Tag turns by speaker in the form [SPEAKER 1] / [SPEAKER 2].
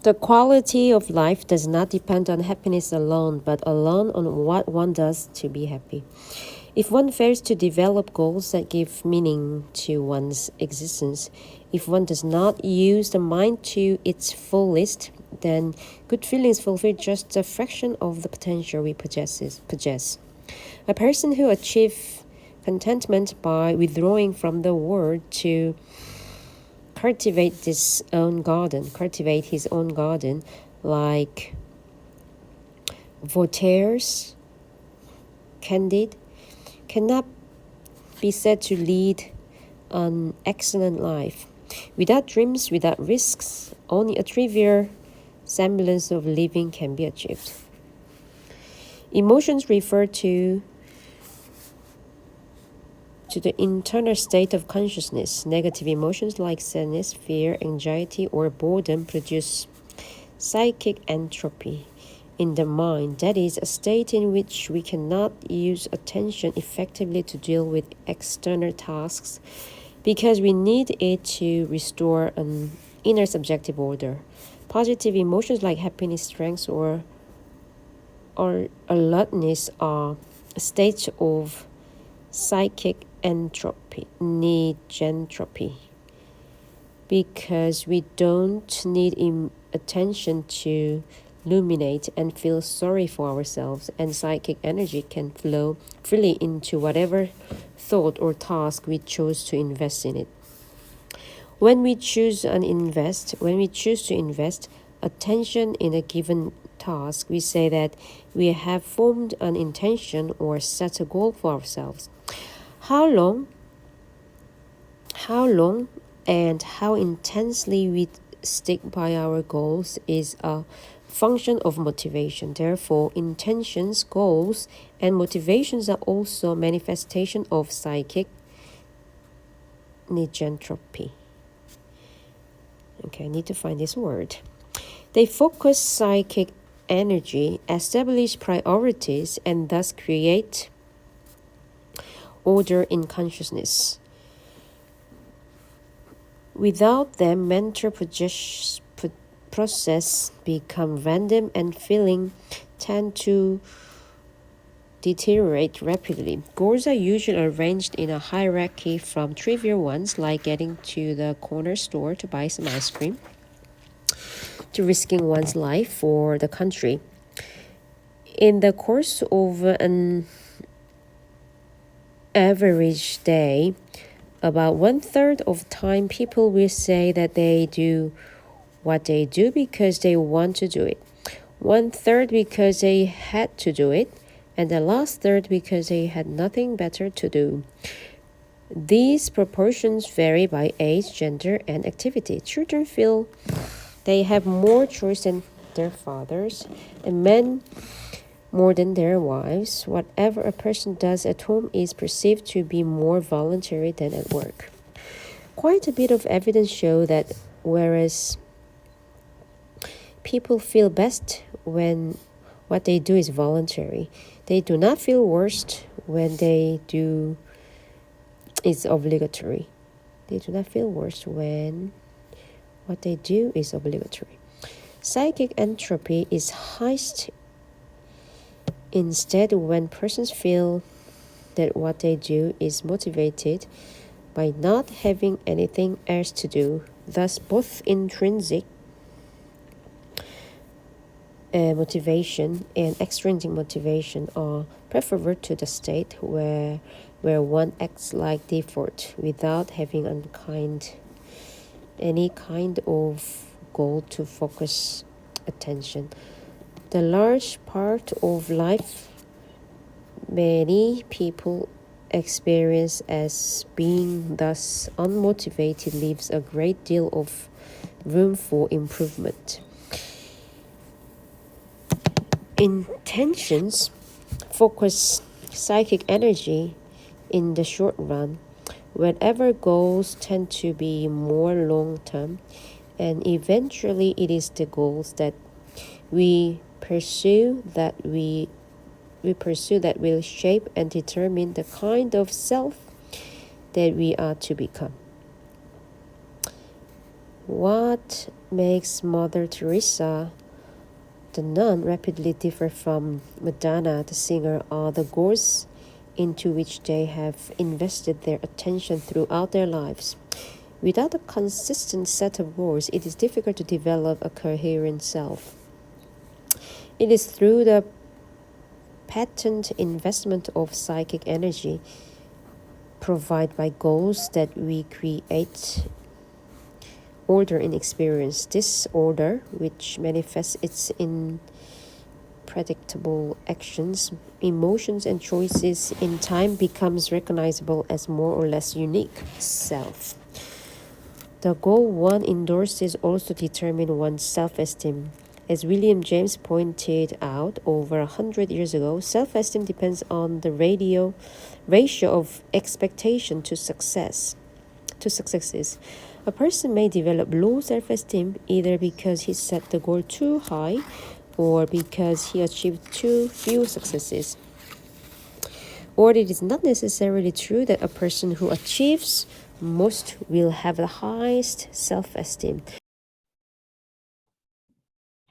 [SPEAKER 1] The quality of life does not depend on happiness alone, but alone on what one does to be happy. If one fails to develop goals that give meaning to one's existence, if one does not use the mind to its fullest, then good feelings fulfill just a fraction of the potential we possess. A person who achieves contentment by withdrawing from the world to cultivate his own garden, like Voltaire's Candide, cannot be said to lead an excellent life. Without dreams, without risks, only a trivial semblance of living can be achieved. Emotions refer to the internal state of consciousness. Negative emotions like sadness, fear, anxiety, or boredom produce psychic entropy in the mind. That is, a state in which we cannot use attention effectively to deal with external tasks because we need it to restore an inner subjective order. Positive emotions like happiness, strength, or alertness are states of psychic entropy, negentropy, because we don't need attention to illuminate and feel sorry for ourselves, and psychic energy can flow freely into whatever thought or task we choose to invest in it. When we choose to invest attention in a given task, we say that we have formed an intention or set a goal for ourselves. How long and how intensely we stick by our goals is a function of motivation. Therefore, intentions, goals, and motivations are also manifestation of psychic negentropy. Okay, I need to find this word. They focus psychic energy, establish priorities, and thus create order in consciousness. Without them, mental process become random and feeling tend to deteriorate rapidly. Goals are usually arranged in a hierarchy from trivial ones like getting to the corner store to buy some ice cream to risking one's life for the country. In the course of an average day, about 1/3 of the time people will say that they do what they do because they want to do it, 1/3 because they had to do it, and the last third because they had nothing better to do. These proportions vary by age, gender, and activity. Children feel they have more choice than their fathers, and men more than their wives. Whatever a person does at home is perceived to be more voluntary than at work. Quite a bit of evidence show that whereas people feel best when what they do is voluntary, they do not feel worst when they do is obligatory. They do not feel worse when what they do is obligatory. Psychic entropy is highest instead when persons feel that what they do is motivated by not having anything else to do. Thus, both intrinsic motivation and extrinsic motivation are preferable to the state where one acts like default without having any kind of goal to focus attention. The large part of life many people experience as being thus unmotivated leaves a great deal of room for improvement. Intentions focus psychic energy in the short run. Whatever goals tend to be more long-term, and eventually it is the goals that we pursue that will shape and determine the kind of self that we are to become. What makes Mother Teresa, the nun, rapidly differ from Madonna, the singer, are the goals into which they have invested their attention throughout their lives. Without a consistent set of goals, it is difficult to develop a coherent self. It is through the patent investment of psychic energy provided by goals that we create order in experience. This order, which manifests its predictable actions, emotions, and choices in time, becomes recognizable as more or less unique self. The goal one endorses also determines one's self-esteem. As William James pointed out over 100 years ago, self-esteem depends on the ratio of expectation to successes. A person may develop low self-esteem either because he set the goal too high or because he achieved too few successes. Or it is not necessarily true that a person who achieves most will have the highest self-esteem.